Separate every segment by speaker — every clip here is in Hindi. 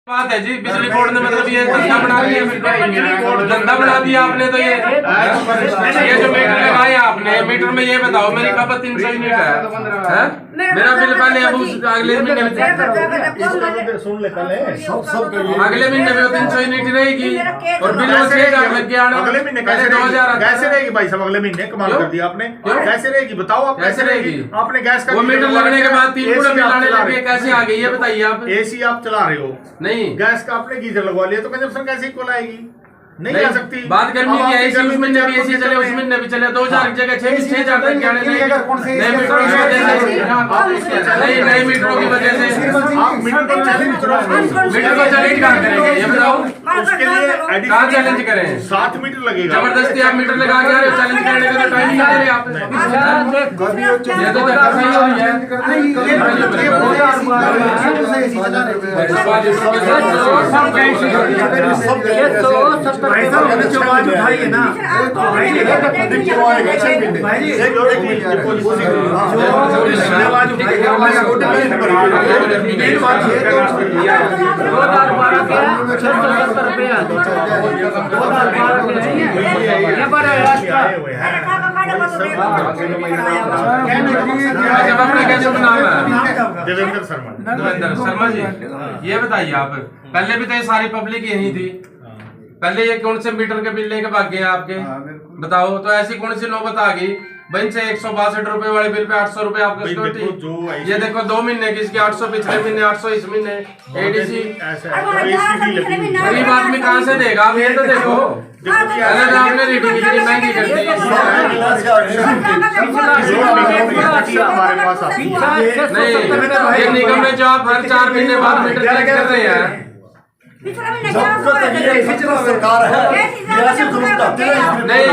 Speaker 1: बात है जी। बिजली बोर्ड ने मतलब ये धंधा बना दिया, धंधा बना दिया आपने। तो ये जो मीटर लगाए आपने, मीटर में ये बताओ मेरी खपत 300 यूनिट है, मेरा बिल पहले अब अगले महीने में अगले महीने में 300 यूनिट रहेगी और बिल 6000 लग गया।
Speaker 2: अगले महीने कैसे 2000 कैसे रहेगी भाई साहब? अगले महीने कमाल कर दिया आपने। कैसे रहेगी बताओ आप?
Speaker 1: कैसे रहेगी?
Speaker 2: आपने गैस का
Speaker 1: वो मीटर लगने के बाद 3 गुना बिल आने लगे, कैसे आ गई ये बताइए आप?
Speaker 2: एसी आप चला रहे हो,
Speaker 1: नहीं
Speaker 2: गैस का आपने गीजर लगवा लिया तो कंजप्शन कैसे इक्वल आएगी? नहीं आ सकती।
Speaker 1: बात गर्मी की है, इसी उस महीने भी एसी चले, उस महीने भी चले, 2000 की जगह 6000 तक आने लगे। नए मीटरों की वजह से, नए मीटरों की वजह से
Speaker 2: आप मीटर को चैलेंज करो।
Speaker 1: मीटर को चैलेंज कहाँ करेंगे ये बताओ?
Speaker 2: उसके लिए
Speaker 1: कहाँ चैलेंज करें?
Speaker 2: 7 मीटर लगेगा।
Speaker 1: जबरदस्ती आप मीटर लगा के आ रहे हो, चैलेंज करने का तो टाइम नहीं दे रहे आप। ये तो धक्का सही हो रही है।
Speaker 3: आवाज उठाइए ना,
Speaker 2: देवेंद्र शर्मा।
Speaker 1: देवेंद्र शर्मा जी, ये बताइए आप, पहले भी तो ये सारी पब्लिक यही थी, पहले ये कौन से मीटर के बिल लेके भाग गए आपके? बताओ तो ऐसी कौन सी नौबत आ गई भाई से 162 रुपए वाले बिल पे 800 रुपए आपका सिक्योरिटी। ये देखो 2 महीने की इसकी 800 पिछले महीने, 800 इस महीने एडीसी। गरीब आदमी कहाँ से देगा? आप ये तो देखो, आपने रीडिंग इतनी महंगी कर दी। नहीं, ये निगम में जो आप हर 4 महीने बाद मीटर चेक कर रहे हैं, नहीं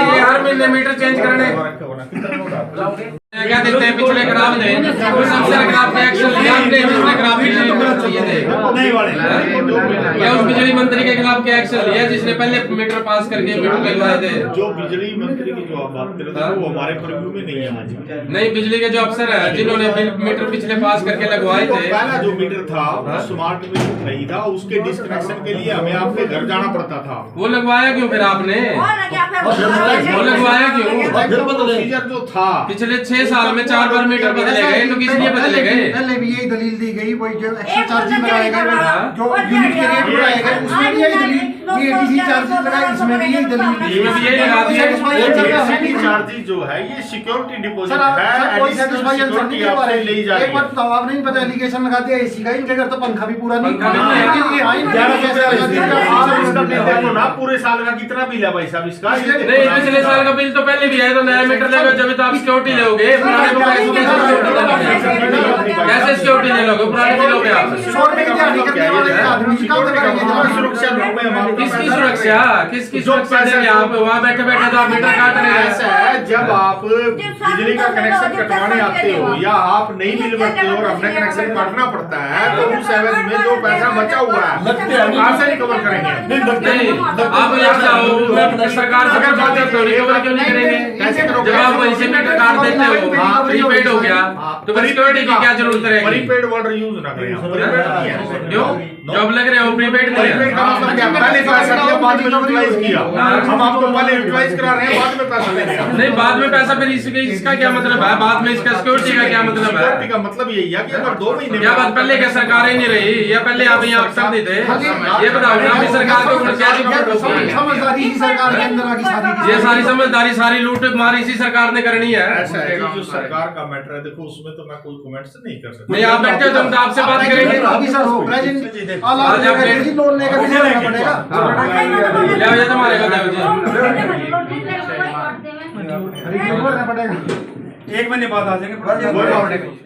Speaker 1: ये हर महीने मीटर चेंज करने क्या देते हैं? पिछले खराब थे, सबसे खराब पे एक्शन लिया आपने, जिसने खराब क्या उस बिजली मंत्री के खिलाफ क्या एक्शन लिया जिसने पहले मीटर पास करके मीटर लगवाए थे?
Speaker 2: जो बिजली मंत्री की जो आप बात कर रहे थे वो हमारे प्रीव्यू में नहीं है।
Speaker 1: नहीं, बिजली के जो अफसर है जिन्होंने मीटर पिछले पास करके लगवाए थे,
Speaker 2: पहला जो मीटर था वो स्मार्ट मीटर नहीं था, उसके डिस्कनेक्शन के लिए हमें आपके घर जाना पड़ता था।
Speaker 1: वो लगवाया क्यों फिर आपने? वो लगवाया क्यों?
Speaker 2: प्रोसीजर जो था
Speaker 1: पिछले 6 साल में 4 बार मीटर बदले गए, तो किस लिए बदले गए?
Speaker 3: पहले भी यही दलील दी गई, वही जो एक्स्ट्रा चार्जेस लगाए गए, जो यूनिट के रेट बढ़ाए गए, उसमें भी यही दलील, ये एडीसी चार्जेस लगाए, इसमें भी यही दलील दी।
Speaker 1: इसमें भी यही लगा दिया।
Speaker 2: एडीसी चार्जेस जो है ये सिक्योरिटी डिपॉजिट है,
Speaker 3: कोई सेटिस्फाई आंसर नहीं दे पा रहे।
Speaker 2: ले जा रही है।
Speaker 3: एक बार तो आप नहीं पता, एलिगेशन लगा दिया एसी का, इनके घर तो पंखा भी पूरा नहीं।
Speaker 2: देखो ना पूरे साल का कितना बिल है भाई साहब इसका?
Speaker 1: नहीं, पिछले साल का बिल तो पहले भी है, तो नया मीटर लगा जब तो आप सिक्योरिटी लोगे, पुराने को कैसे सिक्योरिटी ले लोगे? पुराने भी लोगे आप। किसकी सुरक्षा? किसकी सुरक्षा देंगे आप? वहाँ बैठे बैठे तो आप मीटर काट रहे हैं।
Speaker 2: ऐसा है, जब आप बिजली का कनेक्शन कटवाने आते हो या आप नहीं बिल भरते हो और अपना कनेक्शन काटना पड़ता है, तो उस एवज में जो पैसा बचा हुआ है कहाँ से रिकवर करेंगे?
Speaker 1: नहीं, आप यहाँ जाओ सरकार से बात करते हो, रिकवर क्यों नहीं करेंगे? जब आप वहीं से मीटर काट देते हो, प्रीपेड हो गया, तो सिक्योरिटी की क्या जरूरत रहेगी?
Speaker 2: प्रीपेड वर्ड यूज ना करें।
Speaker 1: क्यों? जॉब लग रहे हो प्रीपेड में?
Speaker 2: पहले पैसा दिया, बाद में यूटिलाइज किया। हम आपको पहले यूटिलाइज करा रहे हैं, बाद में पैसा ले रहे हैं।
Speaker 1: नहीं, बाद में पैसा फिर इसका क्या मतलब है? बाद में इसका सिक्योरिटी का क्या मतलब है?
Speaker 2: सिक्योरिटी का मतलब यही है कि अगर 2 महीने
Speaker 1: क्या बात, पहले क्या सरकार ही नहीं रही या पहले आप यहाँ अफसर नहीं थे? ये बताओ ना, अभी सरकार को क्या
Speaker 3: समझदारी ही सरकार के अंदर आगे सारी,
Speaker 1: ये सारी समझदारी, सारी लूट मार इसी सरकार ने करनी है।
Speaker 2: ऐसा है कि जो सरकार का मैटर है, देखो उसमें तो मैं कोई कमेंट्स नहीं कर सकता।
Speaker 1: नहीं, आप बैठे हो तो हम तो आपसे बात करेंगे।
Speaker 3: लोन लेकर
Speaker 1: ले आओ तुम्हारे
Speaker 3: पड़ेगा।
Speaker 4: एक महीने बाद आ जाएंगे।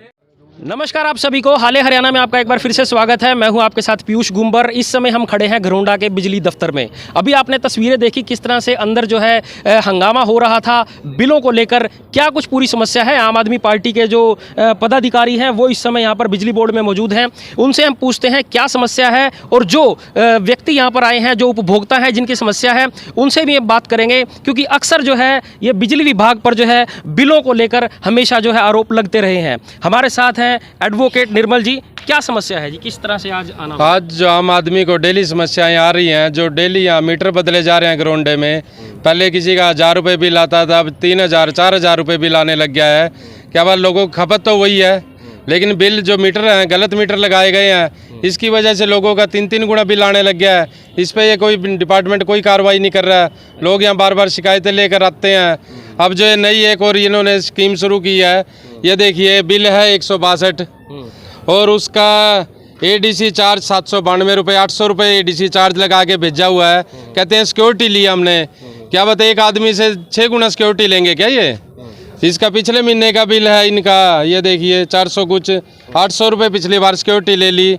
Speaker 5: नमस्कार आप सभी को, हाले हरियाणा में आपका एक बार फिर से स्वागत है। मैं हूं आपके साथ पीयूष गुंबर। इस समय हम खड़े हैं घरोंडा के बिजली दफ्तर में। अभी आपने तस्वीरें देखी किस तरह से अंदर जो है हंगामा हो रहा था बिलों को लेकर। क्या कुछ पूरी समस्या है? आम आदमी पार्टी के जो पदाधिकारी हैं वो इस समय यहाँ पर बिजली बोर्ड में मौजूद हैं, उनसे हम पूछते हैं क्या समस्या है, और जो व्यक्ति यहाँ पर आए हैं, जो उपभोक्ता हैं जिनकी समस्या है, उनसे भी बात करेंगे, क्योंकि अक्सर जो है ये बिजली विभाग पर जो है बिलों को लेकर हमेशा जो है आरोप लगते रहे हैं। हमारे साथ हैं एडवोकेट निर्मल जी। क्या समस्या है जी, किस तरह से आज आना?
Speaker 1: आज जो आम आदमी को डेली समस्याएं आ रही हैं, जो डेली यहाँ मीटर बदले जा रहे हैं ग्राउंडे में। पहले किसी का 1000 रुपये बिल आता था, अब 3000 4000 रुपये बिल आने लग गया है। क्या बात, लोगों की खपत तो वही है, लेकिन बिल जो मीटर हैं गलत मीटर लगाए गए हैं, इसकी वजह से लोगों का 3-3 गुना बिल आने लग गया है। इस पे ये कोई डिपार्टमेंट कोई कार्रवाई नहीं कर रहा है। लोग यहाँ बार बार शिकायतें लेकर आते हैं। अब जो ये नई एक और इन्होंने स्कीम शुरू की है, ये देखिए बिल है 162 और उसका एडीसी चार्ज 792 रुपये, 800 रुपये एडीसी चार्ज लगा के भेजा हुआ है। कहते हैं सिक्योरिटी ली हमने। क्या बात है, एक आदमी से 6 गुना सिक्योरिटी लेंगे क्या ये? इसका पिछले महीने का बिल है इनका, ये देखिए 400 कुछ 800 रुपये पिछली बार सिक्योरिटी ले ली।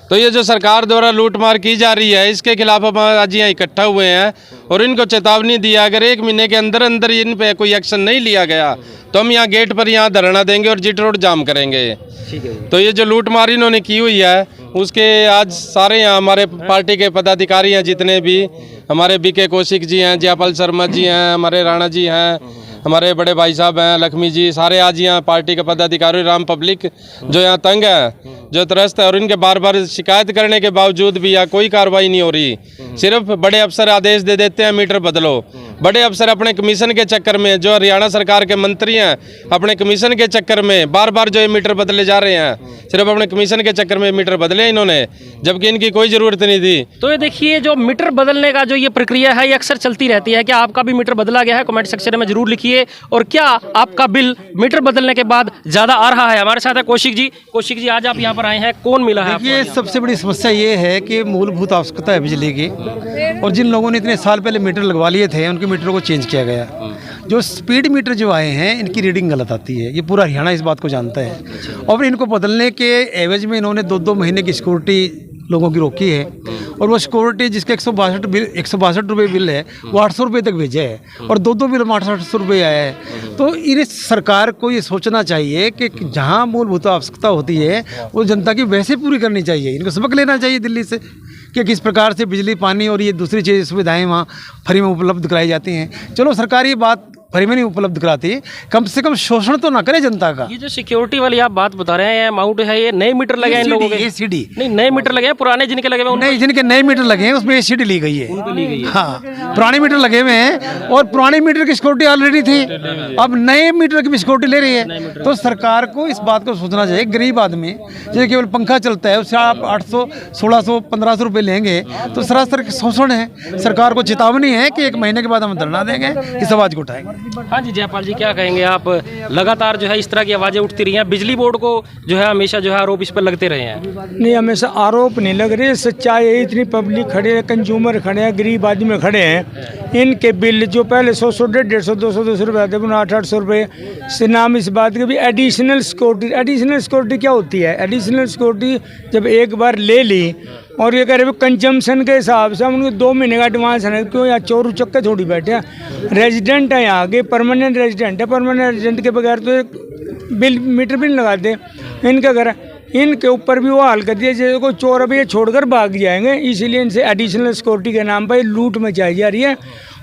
Speaker 1: तो ये जो सरकार द्वारा लूटमार की जा रही है, इसके खिलाफ हम आज यहाँ इकट्ठा हुए हैं और इनको चेतावनी दिया, अगर 1 महीने के अंदर अंदर इन पे कोई एक्शन नहीं लिया गया तो हम यहाँ गेट पर यहाँ धरना देंगे और जीट रोड जाम करेंगे।
Speaker 5: ठीक है।
Speaker 1: तो ये जो लूटमार इन्होंने की हुई है, उसके आज सारे यहाँ हमारे पार्टी के पदाधिकारी हैं, जितने भी हमारे बीके कौशिक जी हैं, जयपाल शर्मा जी हैं, हमारे राणा जी हैं, हमारे बड़े भाई साहब हैं लक्ष्मी जी, सारे आज यहाँ पार्टी के पदाधिकारी, राम पब्लिक जो यहाँ तंग है, जो त्रस्त है, और इनके बार बार शिकायत करने के बावजूद भी यहाँ कोई कार्रवाई नहीं हो रही। सिर्फ बड़े अफसर आदेश दे देते हैं मीटर बदलो। बड़े अफसर अपने कमीशन के चक्कर में, जो हरियाणा सरकार के मंत्री हैं, अपने कमीशन के चक्कर में बार बार जो ये मीटर बदले जा रहे हैं, सिर्फ अपने कमीशन के चक्कर में मीटर बदले इन्होंने, जबकि इनकी कोई ज़रूरत नहीं थी।
Speaker 5: तो ये देखिए, जो मीटर बदलने का जो ये प्रक्रिया है, ये अक्सर चलती रहती है। क्या आपका भी मीटर बदला गया है? कमेंट सेक्शन में जरूर लिखिए। और क्या आपका बिल मीटर बदलने के बाद ज़्यादा आ रहा है? हमारे साथ है कौशिक जी। कौशिक जी, आज आप यहाँ पर आए हैं, कौन मिला है?
Speaker 3: देखिए, सबसे बड़ी समस्या ये है कि मूलभूत आवश्यकता है बिजली की, और जिन लोगों ने इतने साल पहले मीटर लगवा लिए थे, उनके मीटर को चेंज किया गया। जो स्पीड मीटर जो आए हैं, इनकी रीडिंग गलत आती है। ये पूरा हरियाणा इस बात को जानता है। और इनको बदलने के एवज में इन्होंने 2-2 महीने की सिक्योरिटी लोगों की रोकी है, और वो सिक्योरिटी जिसके 162 रुपये बिल है, वो 800 रुपये तक भेजा है, और 2 बिल में 800 रुपये आया है। तो इन सरकार को ये सोचना चाहिए कि जहाँ मूलभूत आवश्यकता होती है वो जनता की वैसे पूरी करनी चाहिए। इनको सबक लेना चाहिए दिल्ली से कि किस प्रकार से बिजली, पानी और ये दूसरी चीज़ सुविधाएं वहाँ फ्री में उपलब्ध कराई जाती हैं। चलो, सरकार ये बात फ्री में नहीं उपलब्ध कराती, कम से कम शोषण तो ना करे जनता का।
Speaker 5: ये जो सिक्योरिटी वाली आप बात बता रहे हैं, अमाउंट है, ये नए मीटर लगे हैं इन लोगों के?
Speaker 3: ACD
Speaker 5: नहीं, नए मीटर लगे हैं, पुराने जिनके लगे हुए
Speaker 3: नहीं, जिनके नए मीटर लगे हैं उसमें ACD ली गई है। हाँ, पुराने मीटर लगे हुए हैं और पुराने मीटर की सिक्योरिटी ऑलरेडी थी, अब नए मीटर की भी सिक्योरिटी ले रही है। तो सरकार को इस बात को सोचना चाहिए। गरीब आदमी जो केवल पंखा चलता है, उससे आप 800, 1600, 1500 रुपये लेंगे तो सरासर शोषण है। सरकार को चेतावनी है कि 1 महीने के बाद हम धरना देंगे, इस आवाज़ को उठाएंगे।
Speaker 5: हाँ जी, जयपाल जी, क्या कहेंगे आप? लगातार जो है इस तरह की आवाज़ें उठती रही हैं, बिजली बोर्ड को जो है हमेशा जो है आरोप इस पर लगते रहे हैं।
Speaker 6: नहीं, हमेशा आरोप नहीं लग रहे, सच्चाई है। इतनी पब्लिक खड़े है, कंज्यूमर खड़े हैं, गरीब आदमी खड़े हैं। इनके बिल जो पहले 100, 150, 200 रुपये आते हैं, 800 रुपये से नाम इस बात के भी एडिशनल सिक्योरिटी। एडिशनल सिक्योरिटी क्या होती है? एडिशनल सिक्योरिटी जब एक बार ले ली और ये कह रहे कंजम्पशन के हिसाब से हम उनको 2 महीने का एडवांस है, क्यों? यहाँ चोर उचक्के थोड़ी बैठे हैं, रेजिडेंट है यहाँ के, परमानेंट रेजिडेंट है। परमानेंट रेजिडेंट के बगैर तो एक बिल मीटर भी नहीं लगाते। इनका घर, इनके ऊपर भी वो हाल कर दिया जैसे कोई चोर अभी ये छोड़कर भाग जाएंगे। इसीलिए इनसे एडिशनल सिक्योरिटी के नाम पर लूट मचाई जा रही है।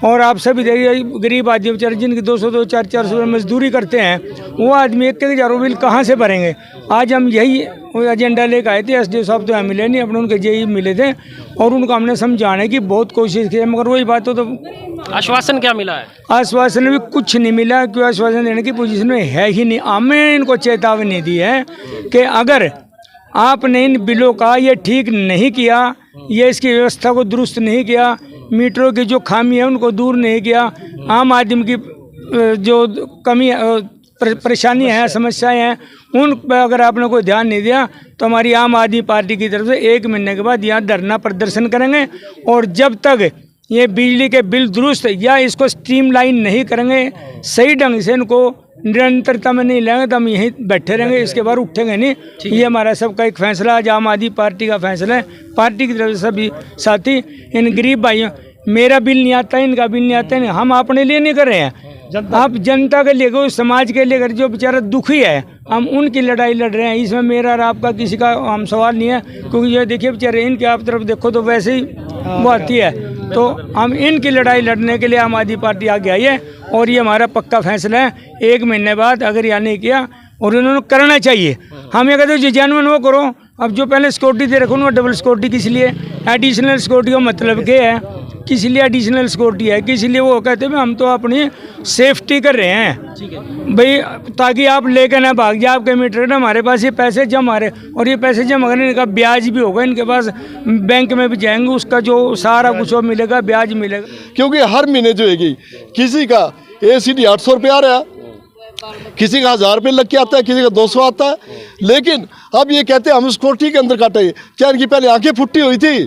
Speaker 6: और आप सभी देखिए, गरीब आदमी बेचारे जिनकी 200, 400 रुपये मजदूरी करते हैं, वो आदमी 1,000 बिल कहाँ से भरेंगे? आज हम यही एजेंडा लेकर आए थे। SDO साहब तो यहाँ मिले नहीं, अपने उनके जेई मिले थे और उनको हमने समझाने की बहुत कोशिश की, मगर वही बात तो
Speaker 5: आश्वासन क्या मिला है?
Speaker 6: आश्वासन भी कुछ नहीं मिला। क्यों? आश्वासन देने की पोजीशन में है ही नहीं। हमें इनको चेतावनी दी है कि अगर आपने इन बिलों का ये ठीक नहीं किया, ये इसकी व्यवस्था को दुरुस्त नहीं किया, मीटरों की जो खामी है उनको दूर नहीं किया, आम आदमी की जो कमी परेशानी है, समस्याएं हैं, उन पर अगर आपने कोई ध्यान नहीं दिया तो हमारी आम आदमी पार्टी की तरफ से 1 महीने के बाद यहाँ धरना प्रदर्शन करेंगे। और जब तक ये बिजली के बिल दुरुस्त या इसको स्ट्रीमलाइन नहीं करेंगे, सही ढंग से इनको निरंतरता में नहीं लेंगे, तो हम यहीं बैठे रहेंगे, इसके बाद उठेंगे नहीं। ये हमारा सबका एक फैसला, आज आम आदमी पार्टी का फैसला है। पार्टी की तरफ से सभी साथी, इन गरीब भाइयों, मेरा बिल नहीं आता, इनका बिल नहीं आता, हम अपने लिए नहीं कर रहे हैं, आप जनता के लिए, समाज के लिए, जो बेचारा दुखी है, हम उनकी लड़ाई लड़ रहे हैं। इसमें मेरा और आपका किसी का हम सवाल नहीं है, क्योंकि ये देखिए बेचारे, इनके आप तरफ देखो तो वैसे ही वो आती है। तो हम इनकी लड़ाई लड़ने के लिए आम आदमी पार्टी आगे आई है और ये हमारा पक्का फैसला है। 1 महीने बाद अगर यह नहीं किया, और इन्होंने करना चाहिए, हम ये कहते हैं जेन्युइन वो करो, अब जो पहले सिक्योरिटी दे रखो ना, डबल सिक्योरिटी किस लिए? एडिशनल सिक्योरिटी का मतलब क्या है? किस लिए एडिशनल सिक्योरिटी है? किस लिए? वो कहते हैं हम तो अपनी सेफ्टी कर रहे हैं भाई, ताकि आप लेकर ना भाग जाए आपके मीटर ना, हमारे पास ये पैसे जमा रहे, और ये पैसे जमा करने का ब्याज भी होगा इनके पास, बैंक में भी जाएंगे, उसका जो सारा कुछ वो मिलेगा, ब्याज मिलेगा।
Speaker 7: क्योंकि हर महीने जो है किसी का ACD 800 रुपये आ रहा है, किसी का 1000 रुपये लग के आता है, किसी का 200 आता है। लेकिन अब ये कहते हैं हम सिक्योरिटी के अंदर काटे। क्या इनकी पहले आंखें फुट्टी हुई थी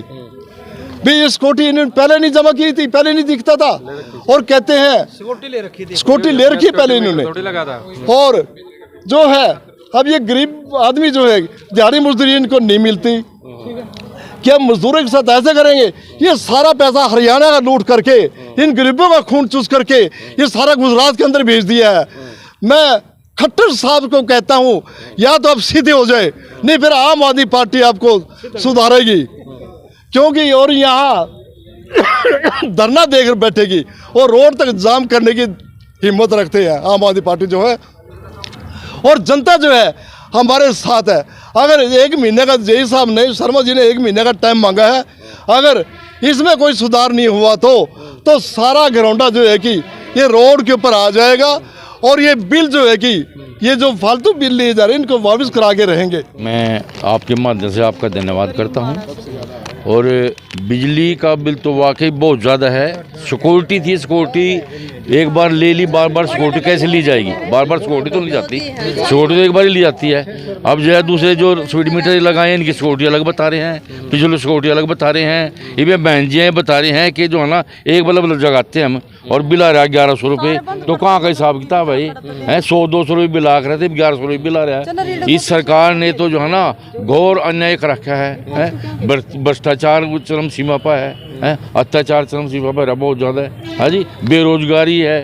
Speaker 7: भाई? ये सिक्योरिटी इन्होंने पहले नहीं जमा की थी, पहले नहीं दिखता था, और कहते हैं सिक्योरिटी ले रखी पहले इन्होंने। और जो है अब ये गरीब आदमी जो है, दिहाड़ी मजदूरी इनको नहीं मिलती, क्या मजदूरों के साथ ऐसे करेंगे? ये सारा पैसा हरियाणा का लूट करके, इन गरीबों का खून चूस करके ये सारा गुजरात के अंदर भेज दिया है। मैं खट्टर साहब को कहता हूँ, या तो आप सीधे हो जाए, नहीं फिर आम आदमी पार्टी आपको सुधारेगी। क्योंकि और यहाँ धरना देकर बैठेगी और रोड तक जाम करने की हिम्मत रखते हैं आम आदमी पार्टी जो है। और जनता जो है हमारे साथ है। अगर 1 महीने का जय साहब ने, शर्मा जी ने 1 महीने का टाइम मांगा है, अगर इसमें कोई सुधार नहीं हुआ तो सारा घरौंडा जो है कि ये रोड के ऊपर आ जाएगा, और ये बिल जो है कि ये जो फालतू बिल लिए जा रहे हैं इनको वापस करा के रहेंगे।
Speaker 8: मैं आपके माध्यम से आपका धन्यवाद करता हूं। और बिजली का बिल तो वाकई बहुत ज़्यादा है। सिक्योरिटी थी, सिक्योरिटी एक बार ले ली, बार बार सिक्योरिटी कैसे ली जाएगी? बार बार सिक्योरिटी तो नहीं जाती, सिक्योरिटी तो एक बार ही ली जाती है। अब जो है दूसरे जो स्पीड मीटर लगाए हैं इनकी सिक्योरिटी अलग बता रहे हैं, पिछले सिक्योरिटी अलग बता रहे हैं। ये बहन जी बता रहे हैं कि जो है ना एक बल्ब जगाते हैं हम और बिल आ रहा है 1100 रुपये। तो कहाँ का हिसाब किताब है? 100-200 रुपये बिल आ रहे थे, 1100 रुपये बिल आ रहा है। इस सरकार ने तो जो है ना घोर अन्याय कर रखा है। भ्रष्टाचार चरम सीमा पर है, अत्याचार चरम सीमा पर बहुत ज़्यादा है। हाँ जी, बेरोजगारी है,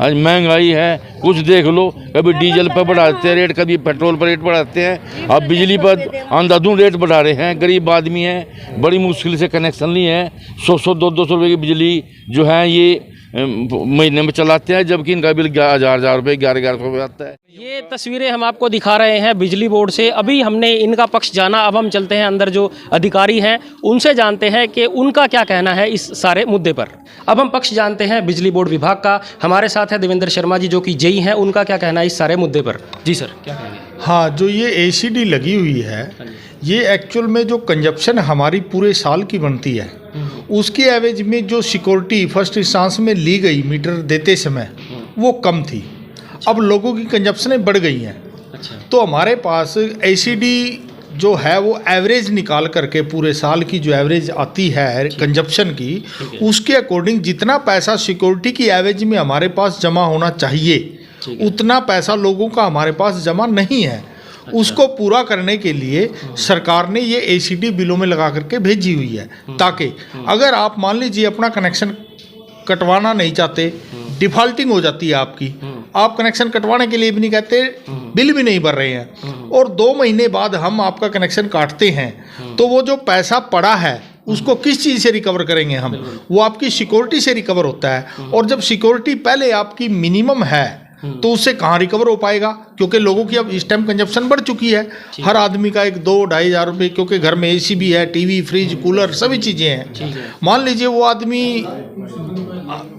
Speaker 8: आज महंगाई है, कुछ देख लो, कभी डीजल पर बढ़ाते हैं रेट, कभी पेट्रोल पर रेट बढ़ाते हैं, अब बिजली पर अंधाधुंध रेट बढ़ा रहे हैं। गरीब आदमी है, बड़ी मुश्किल से कनेक्शन लिए हैं, 100-200 रुपये की बिजली जो है ये महीने में चलाते हैं, जबकि इनका बिल 1000 रुपये 1100 रुपये आता है।
Speaker 5: ये तस्वीरें हम आपको दिखा रहे हैं बिजली बोर्ड से। अभी हमने इनका पक्ष जाना, अब हम चलते हैं अंदर जो अधिकारी हैं उनसे जानते हैं कि उनका क्या कहना है इस सारे मुद्दे पर। अब हम पक्ष जानते हैं बिजली बोर्ड विभाग का। हमारे साथ है देवेंद्र शर्मा जी जो कि जेई हैं, उनका क्या कहना है इस सारे मुद्दे पर। जी सर, क्या कहेंगे?
Speaker 2: हाँ, जो ये ACD लगी हुई है, ये एक्चुअल में जो कंजप्शन हमारी पूरे साल की बनती है उसके एवज में जो सिक्योरिटी फर्स्ट इंस्टांस में ली गई मीटर देते समय वो कम थी। अब लोगों की कंजप्शनें बढ़ गई हैं। अच्छा। तो हमारे पास ACD जो है वो एवरेज निकाल करके पूरे साल की जो एवरेज आती है कंजप्शन की, उसके अकॉर्डिंग जितना पैसा सिक्योरिटी की एवरेज में हमारे पास जमा होना चाहिए उतना पैसा लोगों का हमारे पास जमा नहीं है। अच्छा। उसको पूरा करने के लिए सरकार ने ये ACD बिलों में लगा करके भेजी हुई है, ताकि अगर आप मान लीजिए अपना कनेक्शन कटवाना नहीं चाहते, डिफॉल्टिंग हो जाती है आपकी, आप कनेक्शन कटवाने के लिए भी नहीं कहते, बिल भी नहीं भर रहे हैं, और 2 महीने बाद हम आपका कनेक्शन काटते हैं, तो वो जो पैसा पड़ा है उसको किस चीज़ से रिकवर करेंगे हम? वो आपकी सिक्योरिटी से रिकवर होता है। और जब सिक्योरिटी पहले आपकी मिनिमम है तो उससे कहाँ रिकवर हो पाएगा? क्योंकि लोगों की अब इस टाइम कंजप्शन बढ़ चुकी है। हर आदमी का 1-2-2.5 हज़ार रुपये, क्योंकि घर में AC भी है, टीवी, फ्रिज, कूलर सभी चीज़ें हैं। मान लीजिए वो आदमी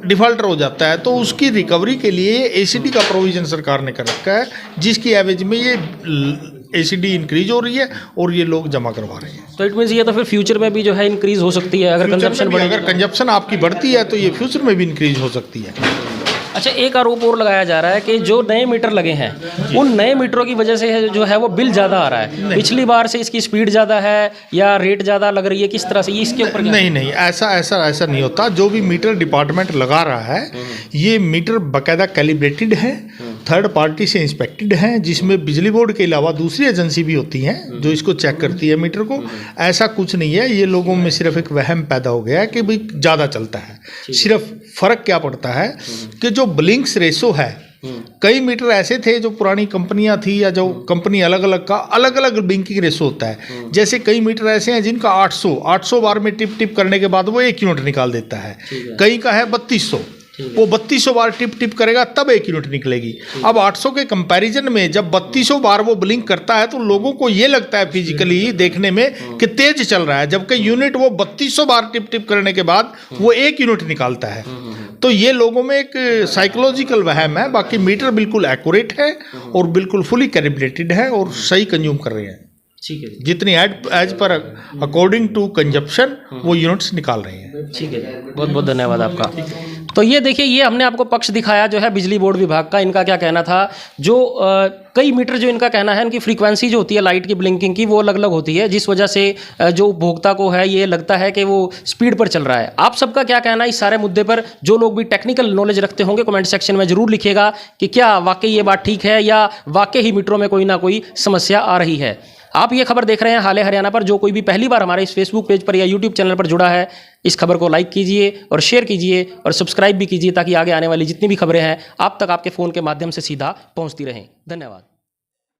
Speaker 2: डिफॉल्टर हो जाता है तो उसकी रिकवरी के लिए ACD का प्रोविज़न सरकार ने कर रखा है, जिसकी एवरेज में ये ACD इंक्रीज हो रही है और ये लोग जमा करवा रहे हैं।
Speaker 5: तो इट मीन्स ये तो फिर फ्यूचर में भी जो है इंक्रीज हो सकती है अगर
Speaker 2: कंजप्शन आपकी बढ़ती है तो ये फ्यूचर में भी इंक्रीज हो सकती है।
Speaker 5: अच्छा, एक आरोप और लगाया जा रहा है कि जो नए मीटर लगे हैं उन नए मीटरों की वजह से जो है वो बिल ज़्यादा आ रहा है। पिछली बार से इसकी स्पीड ज़्यादा है या रेट ज़्यादा लग रही है, किस तरह से इसके ऊपर?
Speaker 2: नहीं, ऐसा नहीं होता। जो भी मीटर डिपार्टमेंट लगा रहा है ये मीटर बाकायदा कैलिब्रेटेड है, थर्ड पार्टी से इंस्पेक्टेड हैं, जिसमें बिजली बोर्ड के अलावा दूसरी एजेंसी भी होती हैं जो इसको चेक करती है मीटर को। ऐसा कुछ नहीं है, ये लोगों में सिर्फ एक वहम पैदा हो गया है कि भाई ज़्यादा चलता है। सिर्फ फ़र्क क्या पड़ता है कि जो ब्लिंक्स रेशो है, कई मीटर ऐसे थे जो पुरानी कंपनियां थी या जो कंपनी अलग अलग का अलग अलग ब्लिंकिंग रेशो होता है। जैसे कई मीटर ऐसे हैं जिनका 800 बार में टिप टिप करने के बाद वो 1 यूनिट निकाल देता है, कई का है 3200। वो 3200 बार टिप टिप करेगा तब 1 यूनिट निकलेगी। अब 800 के कंपैरिजन में जब 3200 बार वो ब्लिंक करता है तो लोगों को ये लगता है फिजिकली देखने में कि तेज चल रहा है, जबकि यूनिट वो 3200 बार टिप टिप करने के बाद वो 1 यूनिट निकालता है। तो ये लोगों में एक साइकोलॉजिकल वहम है, बाकी मीटर बिल्कुल एक्यूरेट है और बिल्कुल फुली कैलिब्रेटेड है और सही कंज्यूम कर रहे हैं।
Speaker 5: ठीक है,
Speaker 2: जितनी एज पर अकॉर्डिंग टू कंजप्शन वो यूनिट्स निकाल रहे हैं।
Speaker 5: ठीक है, बहुत बहुत धन्यवाद आपका। तो ये देखिए, ये हमने आपको पक्ष दिखाया जो है बिजली बोर्ड विभाग का, इनका क्या कहना था। जो कई मीटर जो इनका कहना है, इनकी फ्रीक्वेंसी जो होती है लाइट की ब्लिंकिंग की वो अलग अलग होती है, जिस वजह से जो उपभोक्ता को है ये लगता है कि वो स्पीड पर चल रहा है। आप सबका क्या कहना है इस सारे मुद्दे पर? जो लोग भी टेक्निकल नॉलेज रखते होंगे कमेंट सेक्शन में जरूर लिखिएगा कि क्या वाकई ये बात ठीक है या वाकई ही मीटरों में कोई ना कोई समस्या आ रही है। आप ये खबर देख रहे हैं हाल हरियाणा पर। जो कोई भी पहली बार हमारे इस फेसबुक पेज पर या यूट्यूब चैनल पर जुड़ा है, इस खबर को लाइक कीजिए और शेयर कीजिए और सब्सक्राइब भी कीजिए, ताकि आगे आने वाली जितनी भी खबरें हैं आप तक आपके फ़ोन के माध्यम से सीधा पहुंचती रहें। धन्यवाद।